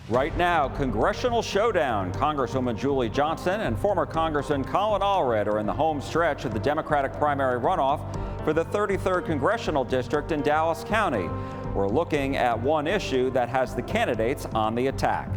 Right now, Congressional showdown. Congresswoman Julie Johnson and former Congressman Colin Allred are in the home stretch of the Democratic primary runoff for the 33rd Congressional District in Dallas County. We're looking at one issue that has the candidates on the attack.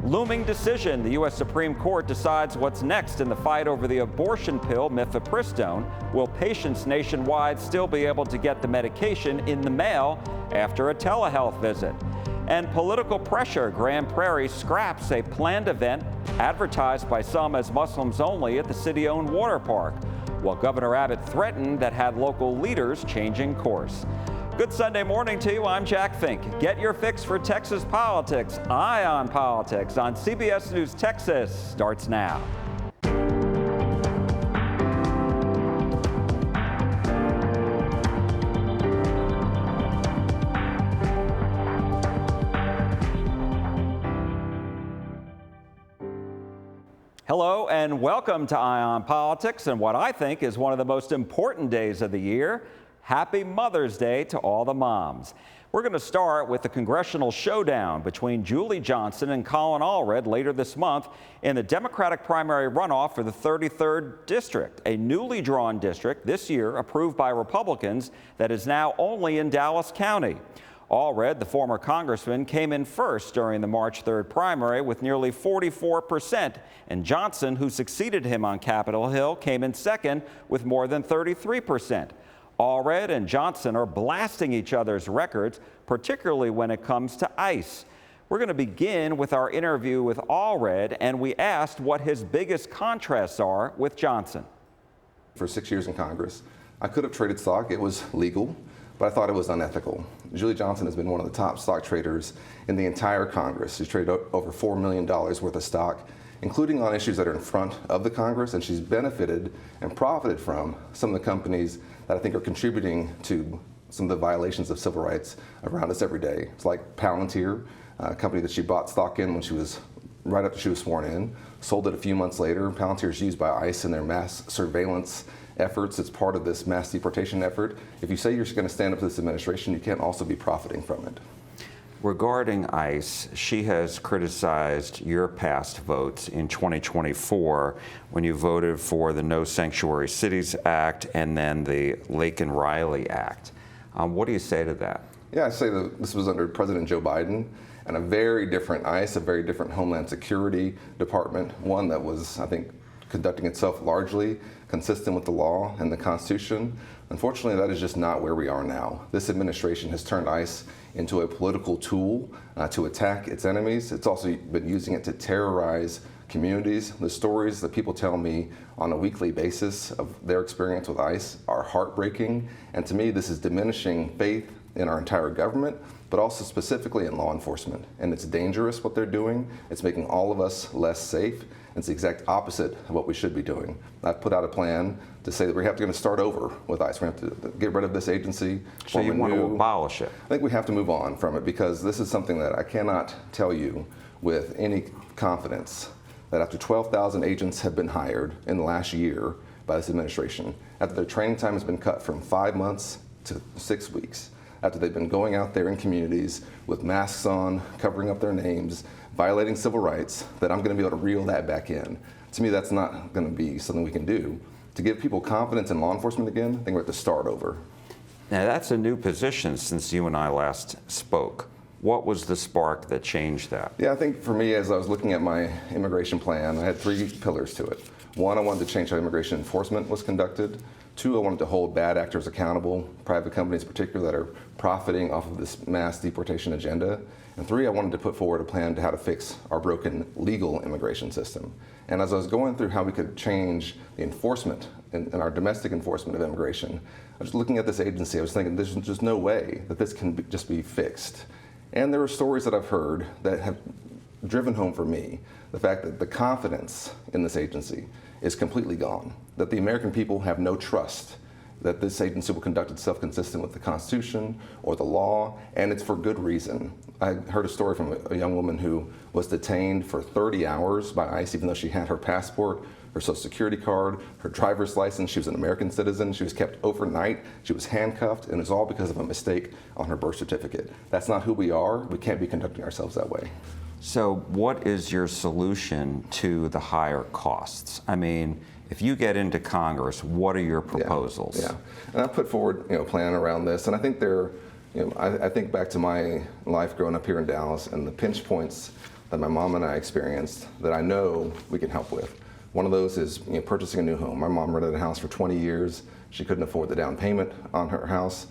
Looming decision. The U.S. Supreme Court decides what's next in the fight over the abortion pill mifepristone. Will patients nationwide still be able to get the medication in the mail after a telehealth visit? And political pressure. Grand Prairie scraps a planned event advertised by some as Muslims only at the city-owned water park, while Governor Abbott threatened that had local leaders changing course. Good Sunday morning to you. I'm Jack Fink. Get your fix for Texas politics. Eye on Politics on CBS News Texas starts now. Hello and welcome to Eye on Politics and what I think is one of the most important days of the year. Happy Mother's Day to all the moms. We're going to start with the Congressional showdown between Julie Johnson and Colin Allred later this month in the Democratic primary runoff for the 33rd District, a newly drawn district this year approved by Republicans that is now only in Dallas County. Allred, the former congressman, came in first during the March 3rd primary with nearly 44%, and Johnson, who succeeded him on Capitol Hill, came in second with more than 33%. Allred and Johnson are blasting each other's records, particularly when it comes to ICE. We're going to begin with our interview with Allred, and we asked what his biggest contrasts are with Johnson. For 6 years in Congress, I could have traded stock. It was legal, but I thought it was unethical. Julie Johnson has been one of the top stock traders in the entire Congress. She's traded over $4 million worth of stock, including on issues that are in front of the Congress, and she's benefited and profited from some of the companies that I think are contributing to some of the violations of civil rights around us every day. It's like Palantir, a company that she bought stock in when she was right after she was sworn in, sold it a few months later. Palantir is used by ICE in their mass surveillance efforts. It's part of this mass deportation effort. If you say you're going to stand up to this administration, you can't also be profiting from it. Regarding ICE, she has criticized your past votes in 2024 when you voted for the No Sanctuary Cities Act and then the Lake and Riley Act. What do you say to that? Yeah, I say that this was under President Joe Biden and a very different ICE, a very different Homeland Security Department, one that was, I think, conducting itself largely consistent with the law and the Constitution. Unfortunately, that is just not where we are now. This administration has turned ICE into a political tool to attack its enemies. It's also been using it to terrorize communities. The stories that people tell me on a weekly basis of their experience with ICE are heartbreaking. And to me, this is diminishing faith in our entire government, but also specifically in law enforcement. And it's dangerous what they're doing. It's making all of us less safe. It's the exact opposite of what we should be doing. I've put out a plan to say that we're going to start over with ICE. We have to get rid of this agency. So you want to abolish it? I think we have to move on from it because this is something that I cannot tell you with any confidence that after 12,000 agents have been hired in the last year by this administration, after their training time has been cut from 5 months to 6 weeks, after they've been going out there in communities with masks on, covering up their names, violating civil rights, that I'm going to be able to reel that back in. To me, that's not going to be something we can do. To give people confidence in law enforcement again, I think we have to start over. Now, that's a new position since you and I last spoke. What was the spark that changed that? Yeah, I think for me, as I was looking at my immigration plan, I had 3 pillars to it. 1, I wanted to change how immigration enforcement was conducted. 2, I wanted to hold bad actors accountable, private companies in particular that are profiting off of this mass deportation agenda. And 3, I wanted to put forward a plan to how to fix our broken legal immigration system. And as I was going through how we could change the enforcement and our domestic enforcement of immigration, I was looking at this agency, I was thinking there's just no way that this can just be fixed. And there are stories that I've heard that have driven home for me the fact that the confidence in this agency is completely gone, that the American people have no trust that this agency will conduct itself consistent with the Constitution or the law, and it's for good reason. I heard a story from a young woman who was detained for 30 hours by ICE, even though she had her passport, her social security card, her driver's license. She was an American citizen. She was kept overnight. She was handcuffed, and it was all because of a mistake on her birth certificate. That's not who we are. We can't be conducting ourselves that way. So what is your solution to the higher costs? I mean, if you get into Congress, what are your proposals? Yeah. And I put forward a plan around this, and I think I think back to my life growing up here in Dallas and the pinch points that my mom and I experienced that I know we can help with. One of those is purchasing a new home. My mom rented a house for 20 years. She couldn't afford the down payment on her house.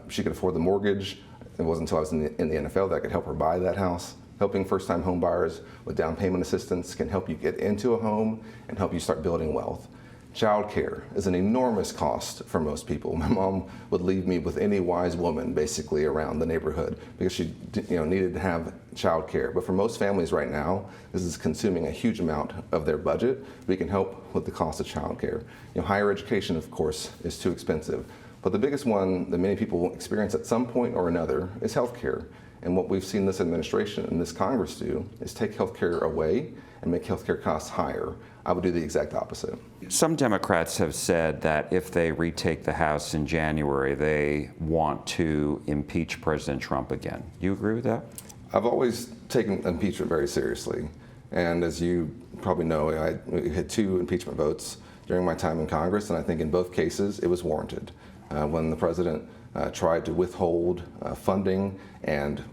She could afford the mortgage. It wasn't until I was in the NFL that I could help her buy that house. Helping first-time home buyers with down payment assistance can help you get into a home and help you start building wealth. Child care is an enormous cost for most people. My mom would leave me with any wise woman basically around the neighborhood because she needed to have child care. But for most families right now, this is consuming a huge amount of their budget. We can help with the cost of child care. Higher education, of course, is too expensive. But the biggest one that many people experience at some point or another is health care. And what we've seen this administration and this Congress do is take health care away and make health care costs higher. I would do the exact opposite. Some Democrats have said that if they retake the House in January, they want to impeach President Trump again. Do you agree with that? I've always taken impeachment very seriously. And as you probably know, I had 2 impeachment votes during my time in Congress, and I think in both cases it was warranted. When the president tried to withhold funding and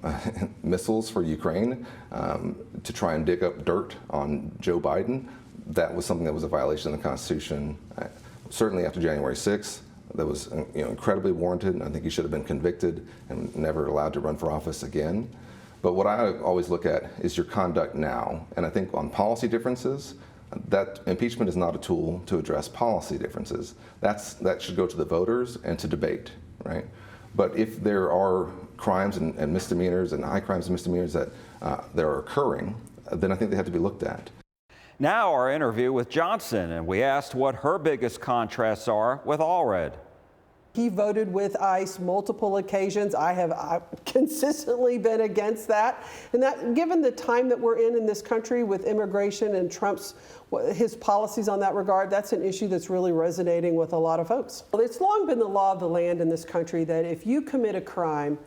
missiles for Ukraine to try and dig up dirt on Joe Biden, that was something that was a violation of the Constitution. Certainly after January 6th, that was incredibly warranted, and I think he should have been convicted and never allowed to run for office again. But what I always look at is your conduct now, and I think on policy differences, that impeachment is not a tool to address policy differences. That should go to the voters and to debate, right? But if there are crimes and misdemeanors and high crimes and misdemeanors that are occurring, then I think they have to be looked at. Now our interview with Johnson, and we asked what her biggest contrasts are with Allred. He voted with ICE multiple occasions. I've consistently been against that. And that, given the time that we're in this country with immigration and his policies on that regard, that's an issue that's really resonating with a lot of folks. It's long been the law of the land in this country that if you commit a crime,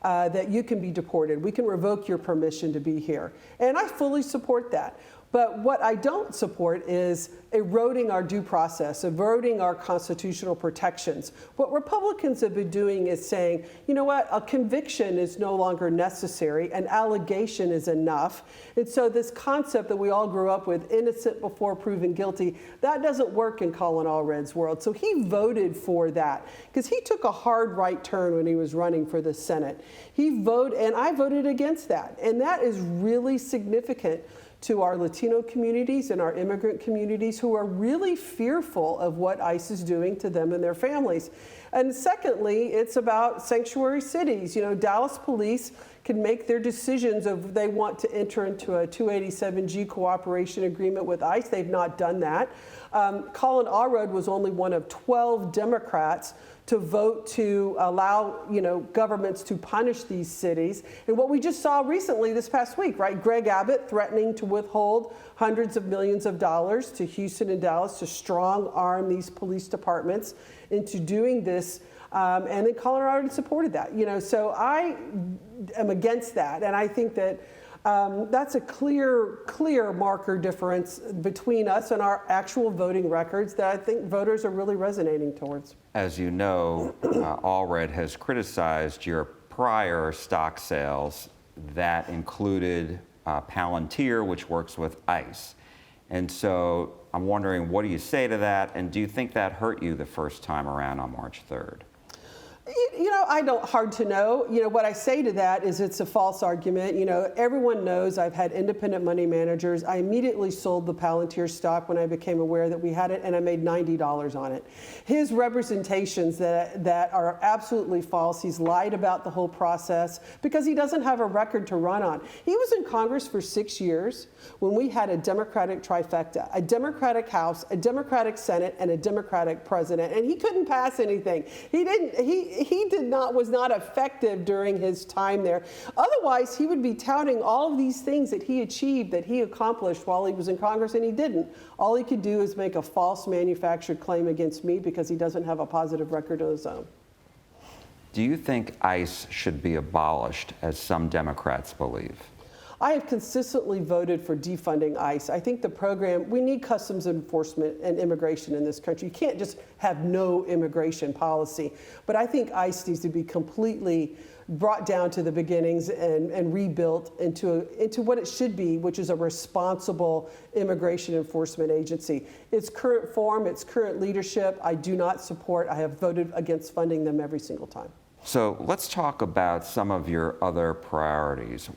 that you can be deported. We can revoke your permission to be here. And I fully support that. But what I don't support is eroding our due process, eroding our constitutional protections. What Republicans have been doing is saying, you know what, a conviction is no longer necessary, an allegation is enough. And so this concept that we all grew up with, innocent before proven guilty, that doesn't work in Colin Allred's world. So he voted for that because he took a hard right turn when he was running for the Senate. He voted, and I voted against that. And that is really significant to our Latino communities and our immigrant communities who are really fearful of what ICE is doing to them and their families. And secondly, it's about sanctuary cities. Dallas police can make their decisions of they want to enter into a 287G cooperation agreement with ICE. They've not done that. Colin Allred was only one of 12 Democrats to vote to allow, governments to punish these cities. And what we just saw recently this past week, right? Greg Abbott threatening to withhold hundreds of millions of dollars to Houston and Dallas to strong arm these police departments into doing this. And then Colin Allred supported that, so I am against that. And I think that that's a clear marker difference between us and our actual voting records that I think voters are really resonating towards. As you know, Allred has criticized your prior stock sales that included Palantir, which works with ICE. And so I'm wondering, what do you say to that? And do you think that hurt you the first time around on March 3rd? Hard to know. What I say to that is it's a false argument. Everyone knows I've had independent money managers. I immediately sold the Palantir stock when I became aware that we had it, and I made $90 on it. His representations that are absolutely false. He's lied about the whole process because he doesn't have a record to run on. He was in Congress for 6 years when we had a Democratic trifecta, a Democratic House, a Democratic Senate, and a Democratic president, and he couldn't pass anything. Was not effective during his time there. Otherwise, he would be touting all of these things that he achieved, that he accomplished while he was in Congress, and he didn't. All he could do is make a false manufactured claim against me because he doesn't have a positive record of his own. Do you think ICE should be abolished, as some Democrats believe? I have consistently voted for defunding ICE. I think the program, we need customs enforcement and immigration in this country. You can't just have no immigration policy. But I think ICE needs to be completely brought down to the beginnings and rebuilt into what it should be, which is a responsible immigration enforcement agency. Its current form, its current leadership, I do not support. I have voted against funding them every single time. So let's talk about some of your other priorities.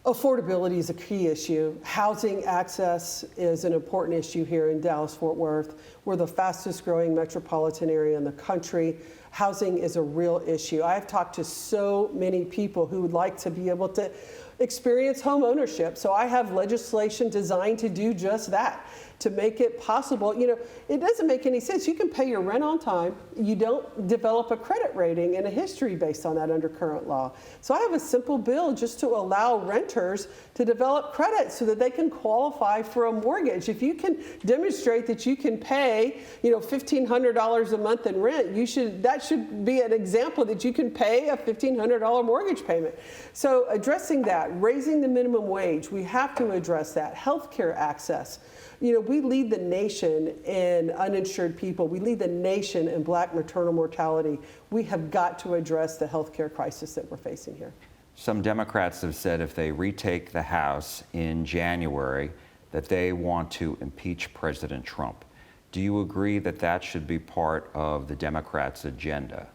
Affordability is a key issue. Housing access is an important issue here in Dallas-Fort Worth. We're the fastest growing metropolitan area in the country. Housing is a real issue. I've talked to so many people who would like to be able to experience home ownership. So I have legislation designed to do just that, to make it possible. You know, it doesn't make any sense. You can pay your rent on time. You don't develop a credit rating and a history based on that under current law. So I have a simple bill just to allow renters to develop credit so that they can qualify for a mortgage. If you can demonstrate that you can pay, $1,500 a month in rent, that should be an example that you can pay a $1,500 mortgage payment. So addressing that, raising the minimum wage, we have to address that. Healthcare access. We lead the nation in uninsured people. We lead the nation in Black maternal mortality. We have got to address the healthcare crisis that we're facing here. Some Democrats have said if they retake the House in January, that they want to impeach President Trump. Do you agree that that should be part of the Democrats' agenda?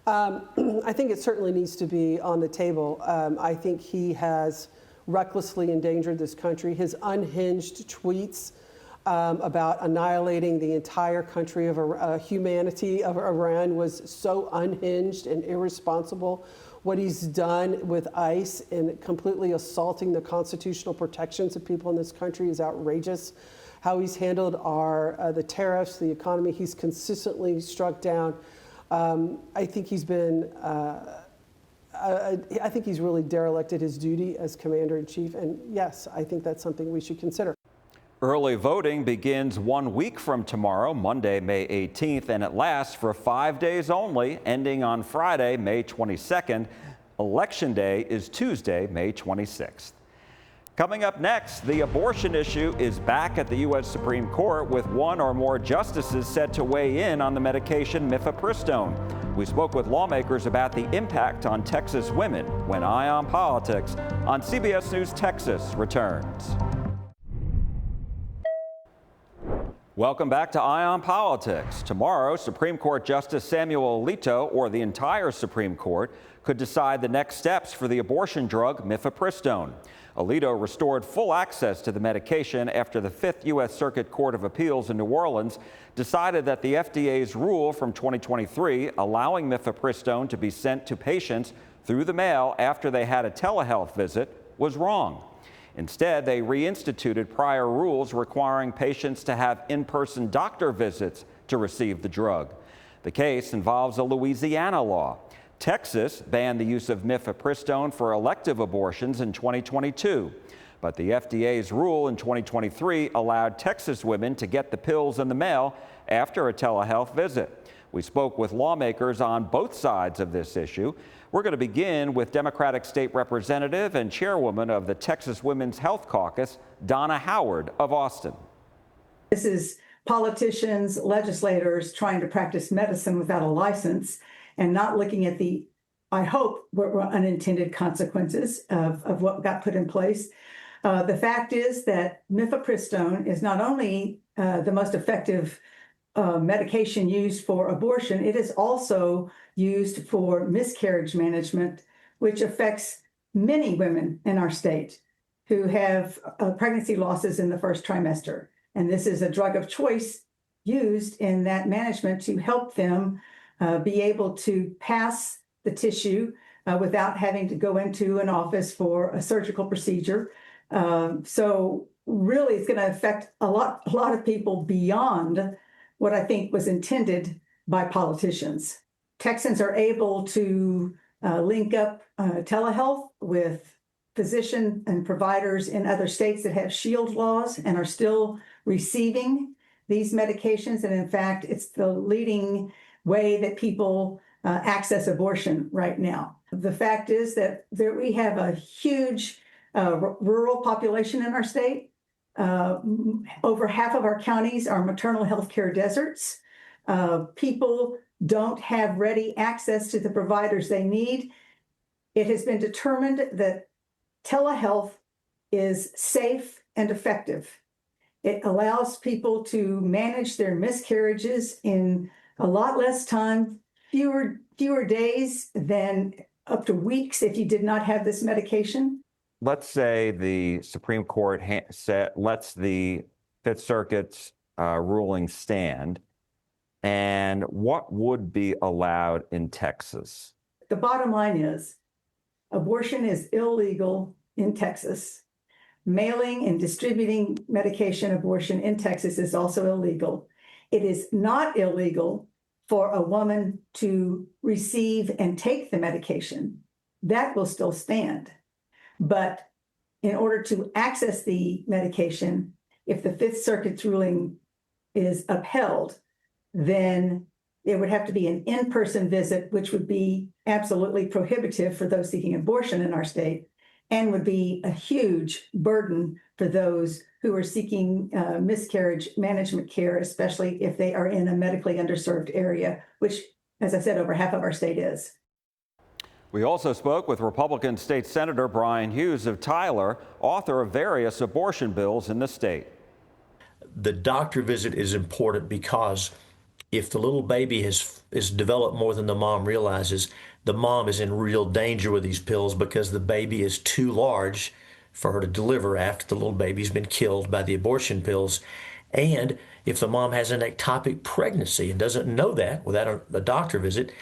I think it certainly needs to be on the table. I think he has recklessly endangered this country. His unhinged tweets about annihilating the entire country of humanity of Iran was so unhinged and irresponsible. What he's done with ICE and completely assaulting the constitutional protections of people in this country is outrageous. How he's handled the tariffs, the economy, he's consistently struck down. I think he's been I think he's really derelicted his duty as commander-in-chief, and yes, I think that's something we should consider. Early voting begins 1 week from tomorrow, Monday, May 18th, and it lasts for 5 days only, ending on Friday, May 22nd. Election Day is Tuesday, May 26th. Coming up next, the abortion issue is back at the U.S. Supreme Court with one or more justices set to weigh in on the medication mifepristone. We spoke with lawmakers about the impact on Texas women when Eye on Politics on CBS News Texas returns. Welcome back to Eye on Politics. Tomorrow, Supreme Court Justice Samuel Alito, or the entire Supreme Court, could decide the next steps for the abortion drug mifepristone. Alito restored full access to the medication after the 5th U.S. Circuit Court of Appeals in New Orleans decided that the FDA's rule from 2023 allowing mifepristone to be sent to patients through the mail after they had a telehealth visit was wrong. Instead, they reinstituted prior rules requiring patients to have in-person doctor visits to receive the drug. The case involves a Louisiana law. Texas banned the use of mifepristone for elective abortions in 2022. But the FDA's rule in 2023 allowed Texas women to get the pills in the mail after a telehealth visit. We spoke with lawmakers on both sides of this issue. We're going to begin with Democratic State Representative and Chairwoman of the Texas Women's Health Caucus, Donna Howard of Austin. This is politicians, legislators trying to practice medicine without a license and not looking at the, I hope, were unintended consequences of what got put in place. The fact is that mifepristone is not only the most effective medication used for abortion, it is also used for miscarriage management, which affects many women in our state who have pregnancy losses in the first trimester. And this is a drug of choice used in that management to help them be able to pass the tissue without having to go into an office for a surgical procedure. So really, it's going to affect a lot of people beyond what I think was intended by politicians. Texans are able to link up telehealth with physicians and providers in other states that have shield laws and are still receiving these medications. And in fact, it's the leading way that people access abortion right now. The fact is that we have a huge rural population in our state. Over half of our counties are maternal health care deserts. People don't have ready access to the providers they need. It has been determined that telehealth is safe and effective. It allows people to manage their miscarriages in a lot less time, fewer days than up to weeks if you did not have this medication. Let's say the Supreme Court lets the Fifth Circuit's ruling stand, and what would be allowed in Texas? The bottom line is abortion is illegal in Texas. Mailing and distributing medication abortion in Texas is also illegal. It is not illegal for a woman to receive and take the medication. That will still stand. But in order to access the medication, if the Fifth Circuit's ruling is upheld, then it would have to be an in-person visit, which would be absolutely prohibitive for those seeking abortion in our state, and would be a huge burden for those who are seeking miscarriage management care, especially if they are in a medically underserved area, which, as I said, over half of our state is. We also spoke with Republican State Senator Bryan Hughes of Tyler, author of various abortion bills in the state. The doctor visit is important because if the little baby is developed more than the mom realizes, the mom is in real danger with these pills because the baby is too large for her to deliver after the little baby's been killed by the abortion pills. And if the mom has an ectopic pregnancy and doesn't know that without a doctor visit,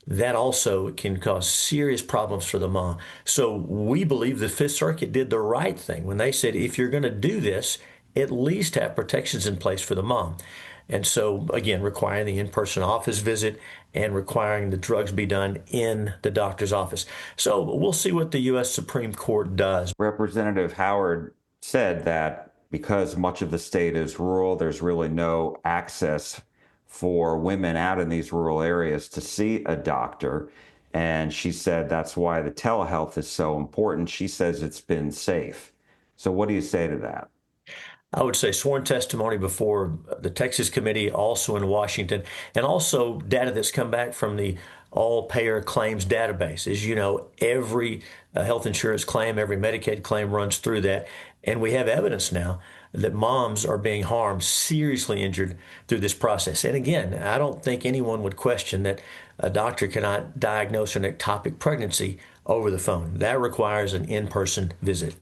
that also can cause serious problems for the mom. So we believe the Fifth Circuit did the right thing when they said, if you're going to do this, at least have protections in place for the mom. And so, again, requiring the in-person office visit and requiring the drugs be done in the doctor's office. So we'll see what the U.S. Supreme Court does. Representative Howard said that because much of the state is rural, there's really no access for women out in these rural areas to see a doctor. And she said that's why the telehealth is so important. She says it's been safe. So what do you say to that? I would say sworn testimony before the Texas committee, also in Washington, and also data that's come back from the all-payer claims database. As you know, every health insurance claim, every Medicaid claim runs through that. And we have evidence now that moms are being harmed, seriously injured through this process. And again, I don't think anyone would question that a doctor cannot diagnose an ectopic pregnancy over the phone. That requires an in-person visit.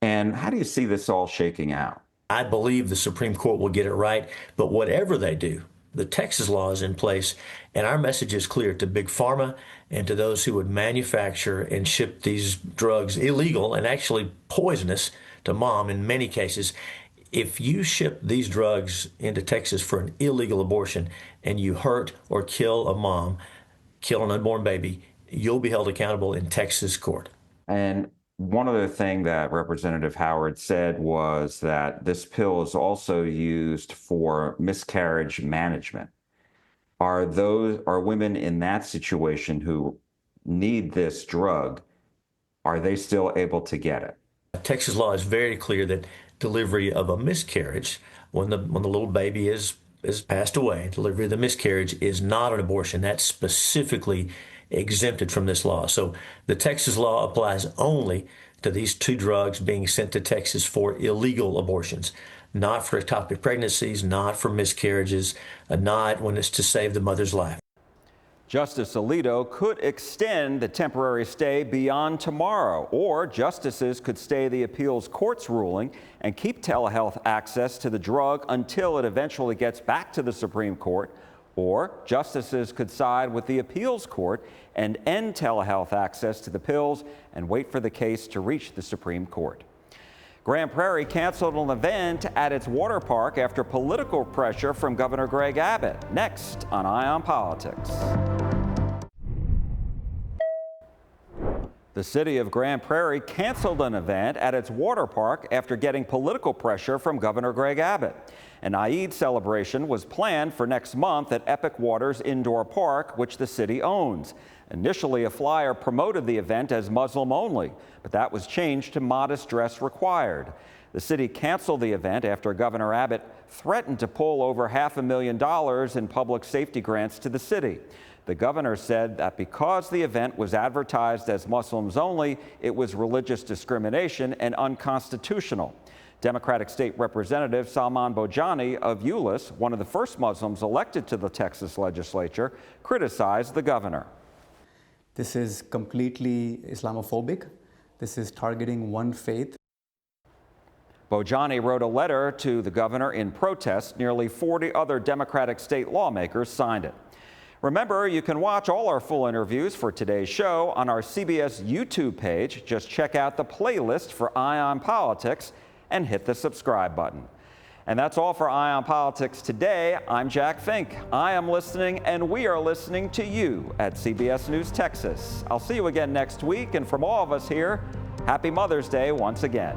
And how do you see this all shaking out? I believe the Supreme Court will get it right, but whatever they do, the Texas law is in place, and our message is clear to Big Pharma and to those who would manufacture and ship these drugs illegal and actually poisonous to mom in many cases. If you ship these drugs into Texas for an illegal abortion and you hurt or kill a mom, kill an unborn baby, you'll be held accountable in Texas court. And one other thing that Representative Howard said was that this pill is also used for miscarriage management. Are women in that situation who need this drug, are they still able to get it? Texas law is very clear that delivery of a miscarriage, when the little baby is passed away, delivery of the miscarriage is not an abortion. That's specifically exempted from this law. So the Texas law applies only to these two drugs being sent to Texas for illegal abortions, not for ectopic pregnancies, not for miscarriages, not when it's to save the mother's life. Justice Alito could extend the temporary stay beyond tomorrow, or justices could stay the appeals court's ruling and keep telehealth access to the drug until it eventually gets back to the Supreme Court. Or justices could side with the appeals court and end telehealth access to the pills and wait for the case to reach the Supreme Court. Grand Prairie canceled an event at its water park after political pressure from Governor Greg Abbott. Next on Eye on Politics. The city of Grand Prairie canceled an event at its water park after getting political pressure from Governor Greg Abbott. An Eid celebration was planned for next month at Epic Waters Indoor Park, which the city owns. Initially, a flyer promoted the event as Muslim only, but that was changed to modest dress required. The city canceled the event after Governor Abbott threatened to pull over $500,000 in public safety grants to the city. The governor said that because the event was advertised as Muslims only, it was religious discrimination and unconstitutional. Democratic State Representative Salman Bojani of Euless, one of the first Muslims elected to the Texas legislature, criticized the governor. This is completely Islamophobic. This is targeting one faith. Bojani wrote a letter to the governor in protest. Nearly 40 other Democratic state lawmakers signed it. Remember, you can watch all our full interviews for today's show on our CBS YouTube page. Just check out the playlist for Eye on Politics and hit the subscribe button. And that's all for Eye on Politics today. I'm Jack Fink. I am listening, and we are listening to you at CBS News Texas. I'll see you again next week, and from all of us here, happy Mother's Day once again.